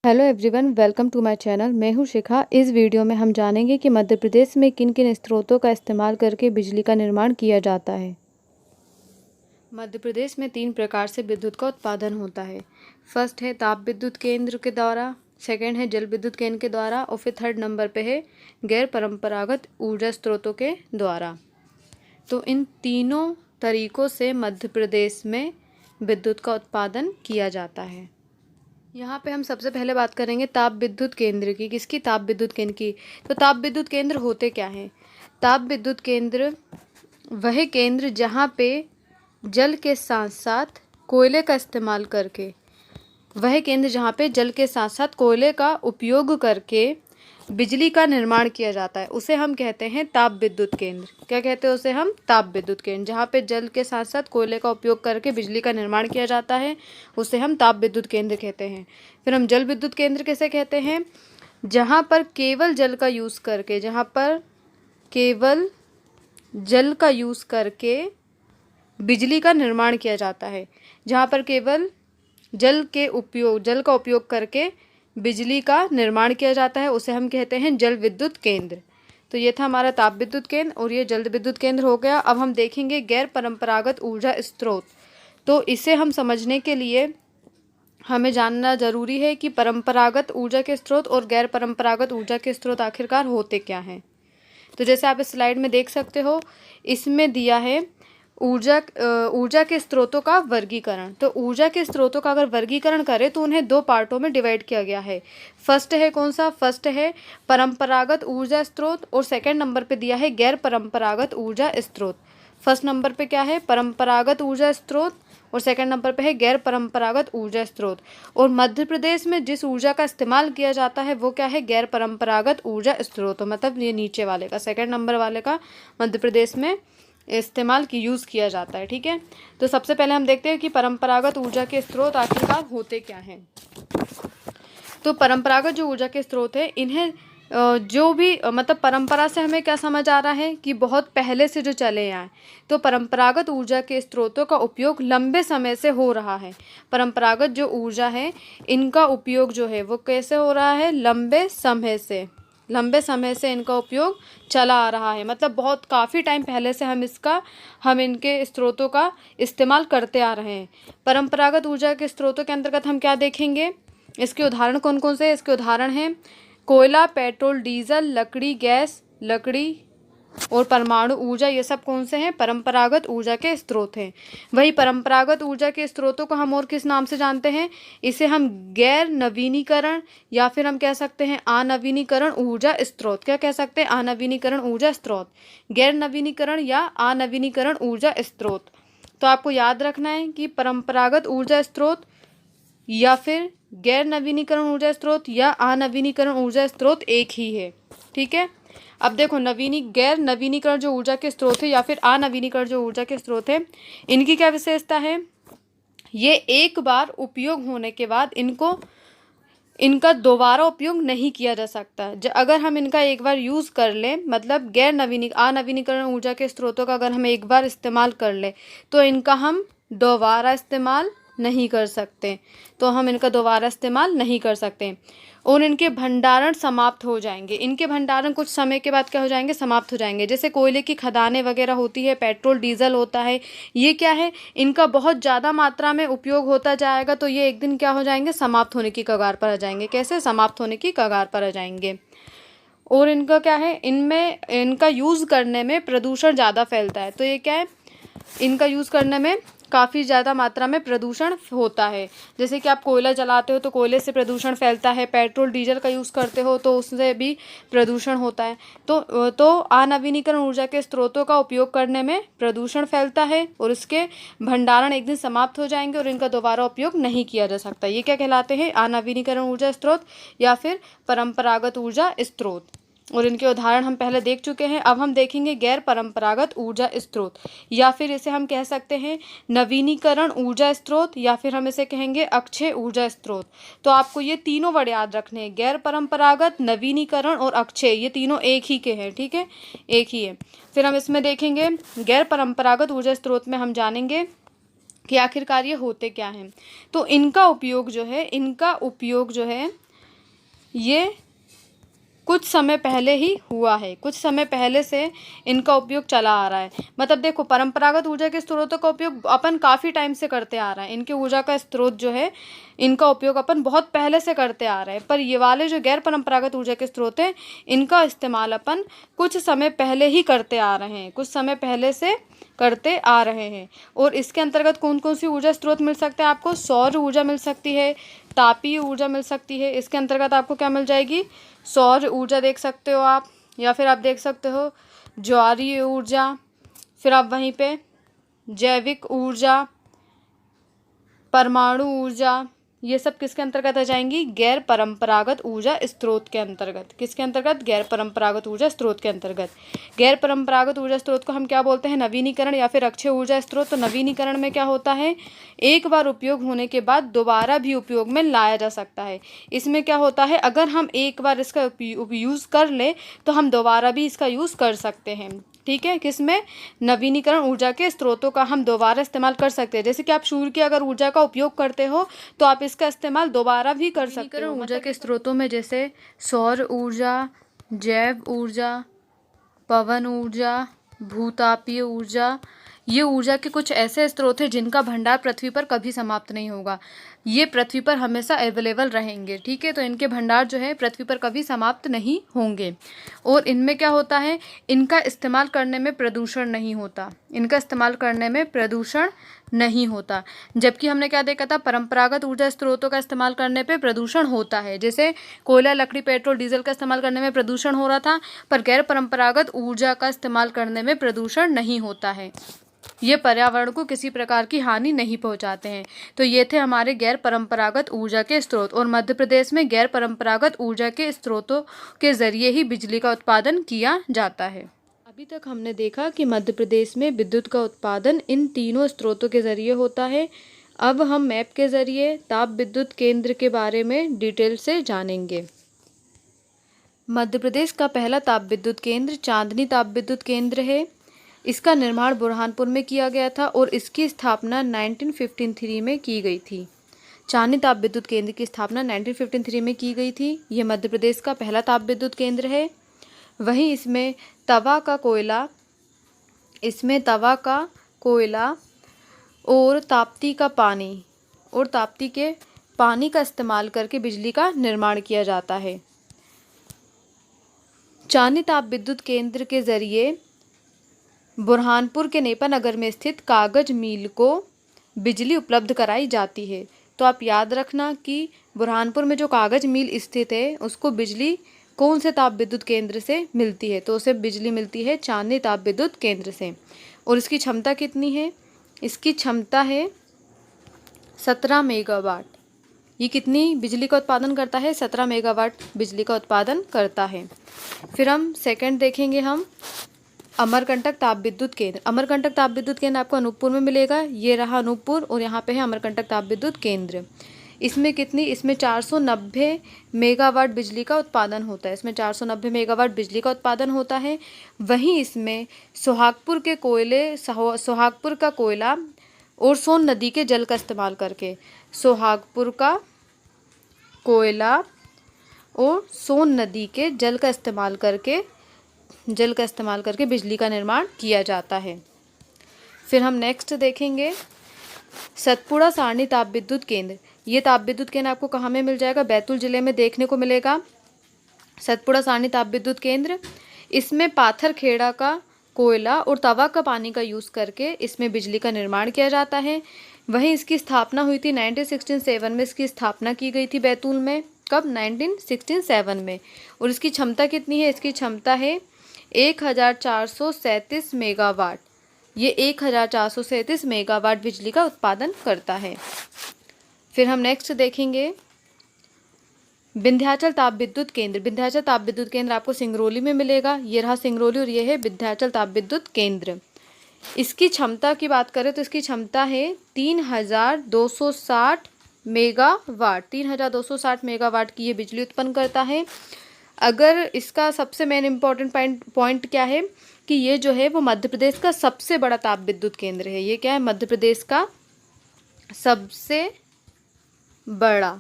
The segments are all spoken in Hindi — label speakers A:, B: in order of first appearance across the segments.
A: Hello everyone, welcome to my channel. मैं हूं शिखा। इस वीडियो में हम जानेंगे कि मध्य प्रदेश में किन किन स्रोतों का इस्तेमाल करके बिजली का निर्माण किया जाता है। मध्य प्रदेश में 3 प्रकार से विद्युत का उत्पादन होता है। फर्स्ट है ताप विद्युत केंद्र के द्वारा, सेकंड है जल विद्युत केंद्र के द्वारा और फिर थर्ड नंबर पे है गैर परंपरागत ऊर्जा स्रोतों के द्वारा। तो इन तीनों तरीकों से मध्य प्रदेश में विद्युत का उत्पादन किया जाता है। यहाँ पे हम सबसे पहले बात करेंगे ताप विद्युत केंद्र की। किसकी? ताप विद्युत केंद्र की। तो ताप विद्युत केंद्र होते क्या हैं? ताप विद्युत केंद्र वह केंद्र जहाँ पे जल के साथ साथ कोयले का इस्तेमाल करके जल के साथ साथ कोयले का उपयोग करके बिजली का निर्माण किया जाता है, उसे हम कहते हैं ताप विद्युत केंद्र। क्या कहते हैं उसे हम? ताप विद्युत केंद्र। जहाँ पे जल के साथ साथ कोयले का उपयोग करके बिजली का निर्माण किया जाता है, उसे हम ताप विद्युत केंद्र कहते हैं। फिर हम जल विद्युत केंद्र कैसे कहते हैं? जहाँ पर केवल जल का यूज़ करके बिजली का निर्माण किया जाता है। जहाँ पर केवल जल का उपयोग करके बिजली का निर्माण किया जाता है, उसे हम कहते हैं जल विद्युत केंद्र। तो ये था हमारा ताप विद्युत केंद्र और ये जल विद्युत केंद्र हो गया। अब हम देखेंगे गैर परंपरागत ऊर्जा स्रोत। तो इसे हम समझने के लिए हमें जानना जरूरी है कि परंपरागत ऊर्जा के स्रोत और गैर परंपरागत ऊर्जा के स्रोत आखिरकार होते क्या हैं। तो जैसे आप इस स्लाइड में देख सकते हो, इसमें दिया है ऊर्जा के स्रोतों का वर्गीकरण। तो ऊर्जा के स्रोतों का अगर वर्गीकरण करें तो उन्हें 2 पार्टों में डिवाइड किया गया है। फर्स्ट है कौन सा? फर्स्ट है परंपरागत ऊर्जा स्रोत और सेकंड नंबर पे दिया है गैर परंपरागत ऊर्जा स्रोत। फर्स्ट नंबर पे क्या है? परंपरागत ऊर्जा स्रोत और सेकंड नंबर पे है गैर परंपरागत ऊर्जा स्रोत। और मध्य प्रदेश में जिस ऊर्जा का इस्तेमाल किया जाता है वो क्या है? गैर परंपरागत ऊर्जा स्रोत। मतलब ये नीचे वाले का, सेकंड नंबर वाले का मध्य प्रदेश में यूज़ किया जाता है। ठीक है, तो सबसे पहले हम देखते हैं कि परंपरागत ऊर्जा के स्रोत आखिरकार होते क्या हैं। तो परंपरागत जो ऊर्जा के स्रोत है, इन्हें मतलब परंपरा से हमें क्या समझ आ रहा है कि बहुत पहले से जो चले आए। तो परंपरागत ऊर्जा के स्रोतों का उपयोग लंबे समय से हो रहा है। परंपरागत जो ऊर्जा है, इनका उपयोग जो है वो कैसे हो रहा है? लंबे समय से इनका उपयोग चला आ रहा है। मतलब बहुत काफ़ी टाइम पहले से हम इनके स्रोतों का इस्तेमाल करते आ रहे हैं। परंपरागत ऊर्जा के स्रोतों के अंतर्गत हम क्या देखेंगे? इसके उदाहरण कौन कौन से हैं? इसके उदाहरण हैं कोयला, पेट्रोल, डीजल, लकड़ी और परमाणु ऊर्जा। ये सब कौन से हैं? परंपरागत ऊर्जा के स्रोत हैं। वही परंपरागत ऊर्जा के स्रोतों को हम और किस नाम से जानते हैं? इसे हम गैर नवीनीकरण या फिर हम कह सकते हैं अनवीनीकरण ऊर्जा स्रोत। क्या कह सकते हैं? अनवीनीकरण ऊर्जा स्रोत, गैर नवीनीकरण या अनवीनीकरण ऊर्जा स्रोत। तो आपको याद रखना है कि परंपरागत ऊर्जा स्रोत या फिर गैर नवीनीकरण ऊर्जा स्रोत या अनवीनीकरण ऊर्जा स्रोत एक ही है। ठीक है, अब देखो गैर नवीनीकरण जो ऊर्जा के स्रोत है या फिर अनवीनीकरण जो ऊर्जा के स्रोत है, इनकी क्या विशेषता है? ये एक बार उपयोग होने के बाद इनका दोबारा उपयोग नहीं किया जा सकता। अगर हम इनका एक बार यूज़ कर लें, मतलब अनवीनीकरण ऊर्जा के स्रोतों का अगर हम एक बार इस्तेमाल कर लें तो इनका हम दोबारा इस्तेमाल नहीं कर सकते। और इनके भंडारण समाप्त हो जाएंगे। इनके भंडारण कुछ समय के बाद क्या हो जाएंगे? समाप्त हो जाएंगे। जैसे कोयले की खदानें वगैरह होती है, पेट्रोल डीजल होता है, ये क्या है? इनका बहुत ज़्यादा मात्रा में उपयोग होता जाएगा तो ये एक दिन क्या हो जाएंगे? समाप्त होने की कगार पर आ जाएंगे। कैसे? समाप्त होने की कगार पर आ जाएंगे। और इनका क्या है? इनका यूज़ करने में प्रदूषण ज़्यादा फैलता है। तो ये क्या है? इनका यूज़ करने में काफ़ी ज़्यादा मात्रा में प्रदूषण होता है। जैसे कि आप कोयला जलाते हो तो कोयले से प्रदूषण फैलता है, पेट्रोल डीजल का यूज़ करते हो तो उससे भी प्रदूषण होता है। तो अनवीनीकरण ऊर्जा के स्रोतों का उपयोग करने में प्रदूषण फैलता है और इसके भंडारण एक दिन समाप्त हो जाएंगे और इनका दोबारा उपयोग नहीं किया जा सकता। ये क्या कहलाते हैं? अनवीनीकरण ऊर्जा स्रोत या फिर परंपरागत ऊर्जा स्रोत। और इनके उदाहरण हम पहले देख चुके हैं। अब हम देखेंगे गैर परंपरागत ऊर्जा स्रोत, या फिर इसे हम कह सकते हैं नवीनीकरण ऊर्जा स्रोत, या फिर हम इसे कहेंगे अक्षय ऊर्जा स्रोत। तो आपको ये तीनों वर्ड याद रखने हैं, गैर परंपरागत, नवीनीकरण और अक्षय। ये तीनों एक ही के हैं। ठीक है, एक ही है। फिर हम इसमें देखेंगे गैर परंपरागत ऊर्जा स्रोत में हम जानेंगे कि आखिरकार ये होते क्या हैं। तो इनका उपयोग जो है ये कुछ समय पहले ही हुआ है, कुछ समय पहले से इनका उपयोग चला आ रहा है। मतलब देखो, परंपरागत ऊर्जा के स्रोतों का उपयोग अपन काफ़ी टाइम से करते आ रहे हैं। इनके ऊर्जा का स्रोत जो है, इनका उपयोग अपन बहुत पहले से करते आ रहे हैं। पर ये वाले जो गैर परंपरागत ऊर्जा के स्रोत हैं, इनका इस्तेमाल अपन कुछ समय पहले ही करते आ रहे हैं, कुछ समय पहले से करते आ रहे हैं। और इसके अंतर्गत कौन कौन सी ऊर्जा स्रोत मिल सकते हैं आपको? सौर ऊर्जा मिल सकती है, तापीय ऊर्जा मिल सकती है। इसके अंतर्गत आपको क्या मिल जाएगी? सौर ऊर्जा देख सकते हो आप, या फिर आप देख सकते हो ज्वारीय ऊर्जा, फिर आप वहीं पे जैविक ऊर्जा, परमाणु ऊर्जा, ये सब किसके अंतर्गत आ जाएंगी? गैर परंपरागत ऊर्जा स्रोत के अंतर्गत। किसके अंतर्गत? गैर परंपरागत ऊर्जा स्रोत के अंतर्गत। गैर परंपरागत ऊर्जा स्रोत को हम क्या बोलते हैं? नवीनीकरण या फिर अक्षय ऊर्जा स्रोत। तो नवीनीकरण में क्या होता है? एक बार उपयोग होने के बाद दोबारा भी उपयोग में लाया जा सकता है। इसमें क्या होता है? अगर हम एक बार इसका यूज़ कर ले तो हम दोबारा भी इसका यूज़ कर सकते हैं। ठीक है, किसमें? नवीनीकरण ऊर्जा के स्रोतों का हम दोबारा इस्तेमाल कर सकते हैं। जैसे कि आप सूर्य की अगर ऊर्जा का उपयोग करते हो तो आप इसका इस्तेमाल दोबारा भी कर सकते हो। ऊर्जा के स्रोतों में जैसे सौर ऊर्जा, जैव ऊर्जा, पवन ऊर्जा, भूतापीय ऊर्जा, ये ऊर्जा के कुछ ऐसे स्रोत हैं जिनका भंडार पृथ्वी पर कभी समाप्त नहीं होगा। ये पृथ्वी पर हमेशा अवेलेबल रहेंगे। ठीक है, तो इनके भंडार जो है पृथ्वी पर कभी समाप्त नहीं होंगे। और इनमें क्या होता है? इनका इस्तेमाल करने में प्रदूषण नहीं होता, इनका इस्तेमाल करने में प्रदूषण नहीं होता। जबकि हमने क्या देखा था? परंपरागत ऊर्जा स्रोतों का इस्तेमाल करने पे प्रदूषण होता है। जैसे कोयला, लकड़ी, पेट्रोल, डीजल का इस्तेमाल करने में प्रदूषण हो रहा था, पर गैर परंपरागत ऊर्जा का इस्तेमाल करने में प्रदूषण नहीं होता है। ये पर्यावरण को किसी प्रकार की हानि नहीं पहुंचाते हैं। तो ये थे हमारे गैर परंपरागत ऊर्जा के स्रोत। और मध्य प्रदेश में गैर परंपरागत ऊर्जा के स्रोतों के जरिए ही बिजली का उत्पादन किया जाता है। अभी तक हमने देखा कि मध्य प्रदेश में विद्युत का उत्पादन इन तीनों स्रोतों के जरिए होता है। अब हम मैप के जरिए ताप विद्युत केंद्र के बारे में डिटेल से जानेंगे। मध्य प्रदेश का पहला ताप विद्युत केंद्र चांदनी ताप विद्युत केंद्र है। इसका निर्माण बुरहानपुर में किया गया था और इसकी स्थापना 1953 में की गई थी। चांदनी ताप विद्युत केंद्र की स्थापना 1953 में की गई थी। यह मध्य प्रदेश का पहला ताप विद्युत केंद्र है। वहीं इसमें तवा का कोयला और ताप्ती के पानी का इस्तेमाल करके बिजली का निर्माण किया जाता है। चांदनी ताप विद्युत केंद्र के जरिए बुरहानपुर के नेपा नगर में स्थित कागज मिल को बिजली उपलब्ध कराई जाती है। तो आप याद रखना कि बुरहानपुर में जो कागज मिल स्थित है उसको बिजली कौन से ताप विद्युत केंद्र से मिलती है? तो उसे बिजली मिलती है चांदनी ताप विद्युत केंद्र से। और इसकी क्षमता कितनी है? इसकी क्षमता है 17 मेगावाट। ये कितनी बिजली का उत्पादन करता है? 17 मेगावाट बिजली का उत्पादन करता है। फिर हम सेकंड देखेंगे हम अमरकंटक ताप विद्युत केंद्र। अमरकंटक ताप विद्युत केंद्र आपको अनूपपुर में मिलेगा। ये रहा अनूपपुर और यहाँ पे है अमरकंटक ताप विद्युत केंद्र। इसमें 490 मेगावाट बिजली का उत्पादन होता है। इसमें 490 मेगावाट बिजली का उत्पादन होता है। वहीं इसमें सोहागपुर का कोयला और सोन नदी के जल का इस्तेमाल करके, सोहागपुर का कोयला और सोन नदी के जल का इस्तेमाल करके बिजली का निर्माण किया जाता है। फिर हम नेक्स्ट देखेंगे सतपुड़ा सारणी ताप विद्युत केंद्र। ये ताप विद्युत केंद्र आपको कहाँ में मिल जाएगा? बैतूल जिले में देखने को मिलेगा सतपुड़ा सारणी ताप विद्युत केंद्र। इसमें पाथरखेड़ा का कोयला और तवा का पानी का यूज़ करके इसमें बिजली का निर्माण किया जाता है। वहीं इसकी स्थापना हुई थी 1967 में। इसकी स्थापना की गई थी बैतूल में। कब? 1967 में। और इसकी क्षमता कितनी है? इसकी क्षमता है 1437 मेगावाट। ये 1437 मेगावाट बिजली का उत्पादन करता है। फिर हम नेक्स्ट देखेंगे विंध्याचल ताप विद्युत केंद्र। विंध्याचल ताप विद्युत केंद्र आपको सिंगरौली में मिलेगा। ये रहा सिंगरौली और ये है विंध्याचल ताप विद्युत केंद्र। इसकी क्षमता की बात करें तो इसकी क्षमता है 3260 मेगावाट। 3260 मेगावाट की ये बिजली उत्पन्न करता है। अगर इसका सबसे मेन इम्पॉर्टेंट पॉइंट क्या है कि ये जो है वो मध्य प्रदेश का सबसे बड़ा ताप विद्युत केंद्र है। ये क्या है? मध्य प्रदेश का सबसे बड़ा।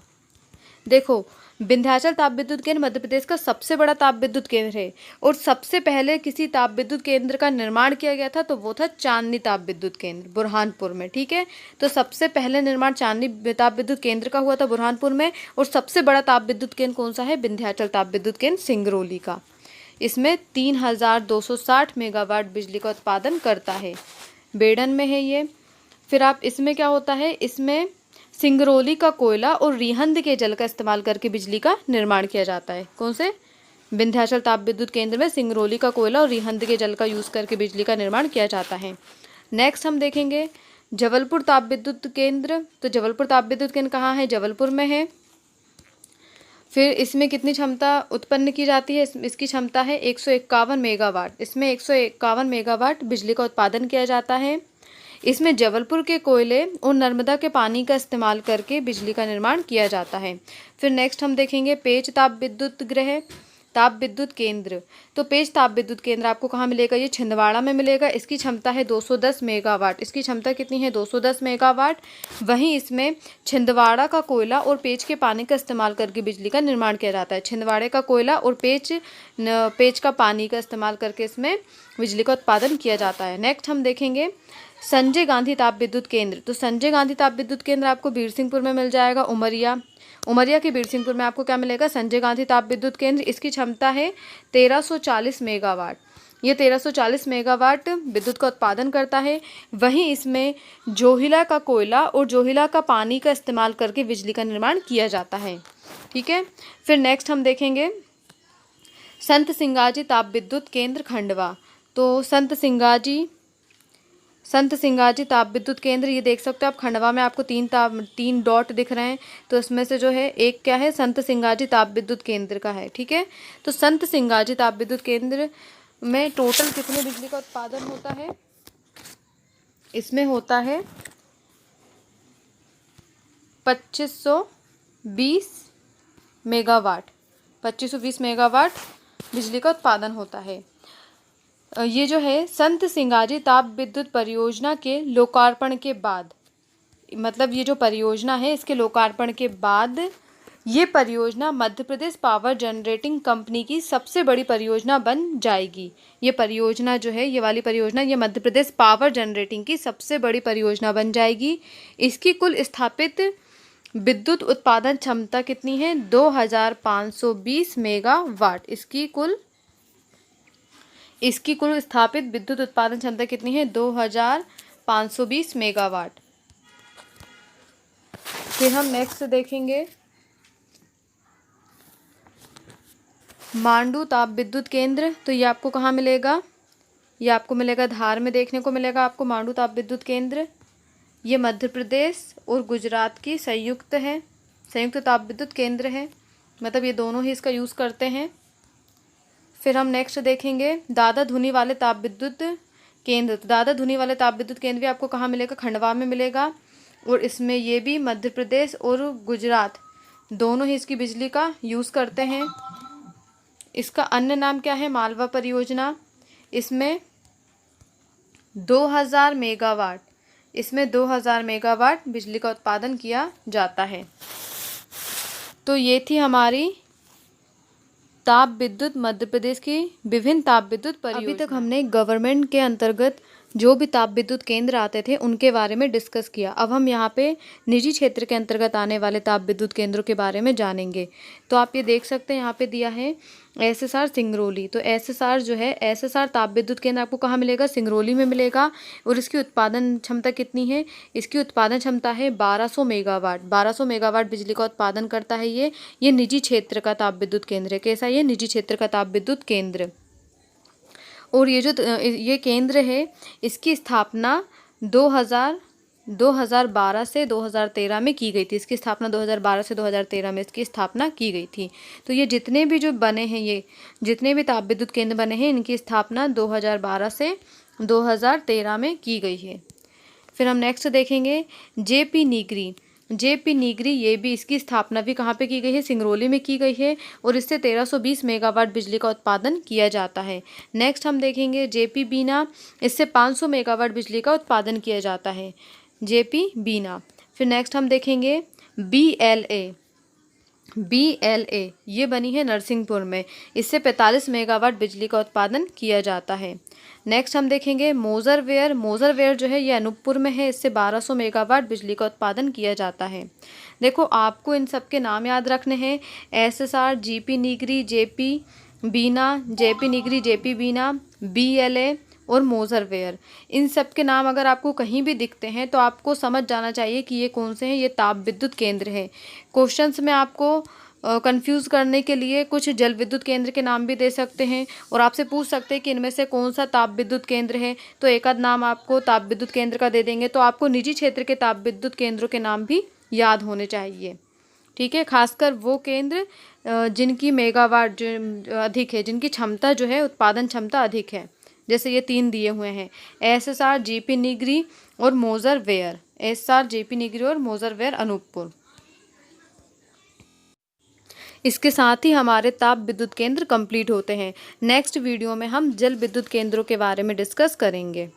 A: देखो, विंध्याचल ताप विद्युत केंद्र मध्य प्रदेश का सबसे बड़ा ताप विद्युत केंद्र है और सबसे पहले किसी ताप विद्युत केंद्र का निर्माण किया गया था तो वो था चांदनी ताप विद्युत केंद्र बुरहानपुर में। ठीक है, तो सबसे पहले निर्माण चांदनी ताप विद्युत केंद्र का हुआ था बुरहानपुर में। और सबसे बड़ा ताप विद्युत केंद्र कौन सा है? विंध्याचल ताप विद्युत केंद्र सिंगरौली का। इसमें 3260 मेगावाट बिजली का उत्पादन करता है, बेड़न में है ये। फिर आप इसमें क्या होता है, इसमें सिंगरौली का कोयला और रिहंद के जल का इस्तेमाल करके बिजली का निर्माण किया जाता है। कौन से? विंध्याचल ताप विद्युत केंद्र में सिंगरौली का कोयला और रिहंद के जल का यूज़ करके बिजली का निर्माण किया जाता है। नेक्स्ट हम देखेंगे जबलपुर ताप विद्युत केंद्र। तो जबलपुर ताप विद्युत केंद्र कहाँ है? जबलपुर में है। फिर इसमें कितनी क्षमता उत्पन्न की जाती है? इसकी क्षमता है 151 मेगावाट। इसमें 151 मेगावाट बिजली का उत्पादन किया जाता है। इसमें जबलपुर के कोयले और नर्मदा के पानी का इस्तेमाल करके बिजली का निर्माण किया जाता है। फिर नेक्स्ट हम देखेंगे पेच ताप विद्युत गृह ताप विद्युत केंद्र। तो पेच ताप विद्युत केंद्र आपको कहाँ मिलेगा? ये छिंदवाड़ा में मिलेगा। इसकी क्षमता है 210 मेगावाट। इसकी क्षमता कितनी है? 210 मेगावाट। वहीं इसमें छिंदवाड़ा का कोयला और पेच के पानी का इस्तेमाल करके बिजली का निर्माण किया जाता है। छिंदवाड़े का कोयला और पेच का पानी का इस्तेमाल करके इसमें बिजली का उत्पादन किया जाता है। नेक्स्ट हम देखेंगे संजय गांधी ताप विद्युत केंद्र। तो संजय गांधी ताप विद्युत केंद्र आपको बीरसिंहपुर में मिल जाएगा। उमरिया के बीरसिंहपुर में आपको क्या मिलेगा? संजय गांधी ताप विद्युत केंद्र। इसकी क्षमता है 1340 मेगावाट। ये 1340 मेगावाट विद्युत का उत्पादन करता है। वहीं इसमें जोहिला का कोयला और जोहिला का पानी का इस्तेमाल करके बिजली का निर्माण किया जाता है। ठीक है, फिर नेक्स्ट हम देखेंगे संत सिंगाजी ताप विद्युत केंद्र खंडवा। तो संत सिंगाजी ताप विद्युत केंद्र, ये देख सकते हो आप खंडवा में आपको तीन डॉट दिख रहे हैं। तो इसमें से जो है एक क्या है? संत सिंगाजी ताप विद्युत केंद्र का है। ठीक है, तो संत सिंगाजी ताप विद्युत केंद्र में टोटल कितने बिजली का उत्पादन होता है? इसमें होता है 2520 मेगावाट। 2520 मेगावाट बिजली का उत्पादन होता है। ये जो है संत सिंगाजी ताप विद्युत परियोजना के लोकार्पण के बाद, मतलब ये जो परियोजना है इसके लोकार्पण के बाद ये परियोजना Madhya Pradesh power generating company की सबसे बड़ी परियोजना बन जाएगी। ये परियोजना जो है, ये वाली परियोजना, ये मध्य प्रदेश पावर जनरेटिंग की सबसे बड़ी परियोजना बन जाएगी। इसकी कुल स्थापित विद्युत उत्पादन क्षमता कितनी है? 2520 मेगावाट। इसकी कुल स्थापित विद्युत उत्पादन क्षमता कितनी है? 2520 मेगावाट। फिर हम नेक्स्ट देखेंगे मांडू ताप विद्युत केंद्र। तो ये आपको कहाँ मिलेगा? ये आपको मिलेगा धार में देखने को मिलेगा आपको मांडू ताप विद्युत केंद्र। ये मध्य प्रदेश और गुजरात की संयुक्त ताप विद्युत केंद्र है, मतलब ये दोनों ही इसका यूज़ करते हैं। फिर हम नेक्स्ट देखेंगे दादा धुनी वाले ताप विद्युत केंद्र। तो दादा धुनी वाले ताप विद्युत केंद्र भी आपको कहाँ मिलेगा? खंडवा में मिलेगा। और इसमें ये भी मध्य प्रदेश और गुजरात दोनों ही इसकी बिजली का यूज़ करते हैं। इसका अन्य नाम क्या है? मालवा परियोजना। इसमें 2000 मेगावाट बिजली का उत्पादन किया जाता है। तो ये थी हमारी ताप विद्युत मध्य प्रदेश की विभिन्न ताप विद्युत परियोजना। अभी तक हमने गवर्नमेंट के अंतर्गत जो भी ताप विद्युत केंद्र आते थे उनके बारे में डिस्कस किया। अब हम यहाँ पे निजी क्षेत्र के अंतर्गत आने वाले ताप विद्युत केंद्रों के बारे में जानेंगे। तो आप ये देख सकते हैं यहाँ पे दिया है SSR सिंगरौली। तो SSR जो है, SSR ताप विद्युत केंद्र आपको कहाँ मिलेगा? सिंगरौली में मिलेगा। और इसकी उत्पादन क्षमता कितनी है? इसकी उत्पादन क्षमता है 1200 मेगावाट। 1200 मेगावाट बिजली का उत्पादन करता है ये निजी क्षेत्र का ताप विद्युत केंद्र है। कैसा? ये निजी क्षेत्र का ताप विद्युत केंद्र। और ये केंद्र है, इसकी स्थापना 2012 से 2013 में की गई थी। इसकी स्थापना 2012 से 2013 में इसकी स्थापना की गई थी। तो ये जितने भी जो बने हैं, ये जितने भी ताप विद्युत केंद्र बने हैं, इनकी स्थापना 2012 से 2013 में की गई है। फिर हम नेक्स्ट देखेंगे जेपी नीगरी। ये भी, इसकी स्थापना भी कहाँ पे की गई है? सिंगरौली में की गई है। और इससे 1320 मेगावाट बिजली का उत्पादन किया जाता है। नेक्स्ट हम देखेंगे जेपी बीना। इससे 500 मेगावाट बिजली का उत्पादन किया जाता है, जेपी बीना। फिर नेक्स्ट हम देखेंगे BLA। BLA ये बनी है नरसिंहपुर में, इससे 45 मेगावाट बिजली का उत्पादन किया जाता है। नेक्स्ट हम देखेंगे मोजरवेयर। मोजरवेयर जो है ये अनूपपुर में है, इससे 1200 मेगावाट बिजली का उत्पादन किया जाता है। देखो आपको इन सब के नाम याद रखने हैं, SSR, GP निगरी, JP बीना, JP निगरी, JP बीना, BLA और मोजरवेयर। इन सब के नाम अगर आपको कहीं भी दिखते हैं तो आपको समझ जाना चाहिए कि ये कौन से हैं, ये ताप विद्युत केंद्र है। क्वेश्चंस में आपको कंफ्यूज करने के लिए कुछ जल विद्युत केंद्र के नाम भी दे सकते हैं और आपसे पूछ सकते हैं कि इनमें से कौन सा ताप विद्युत केंद्र है, तो एक आध नाम आपको ताप विद्युत केंद्र का दे देंगे। तो आपको निजी क्षेत्र के ताप विद्युत केंद्रों के नाम भी याद होने चाहिए, ठीक है। खासकर वो केंद्र जिनकी मेगावाट जो अधिक है, जिनकी क्षमता जो है उत्पादन क्षमता अधिक है, जैसे ये 3 दिए हुए हैं, SSR, JP निगरी और मोजरवेयर। SSR, JP निगरी और मोजरवेयर अनूपपुर। इसके साथ ही हमारे ताप विद्युत केंद्र कंप्लीट होते हैं। नेक्स्ट वीडियो में हम जल विद्युत केंद्रों के बारे में डिस्कस करेंगे।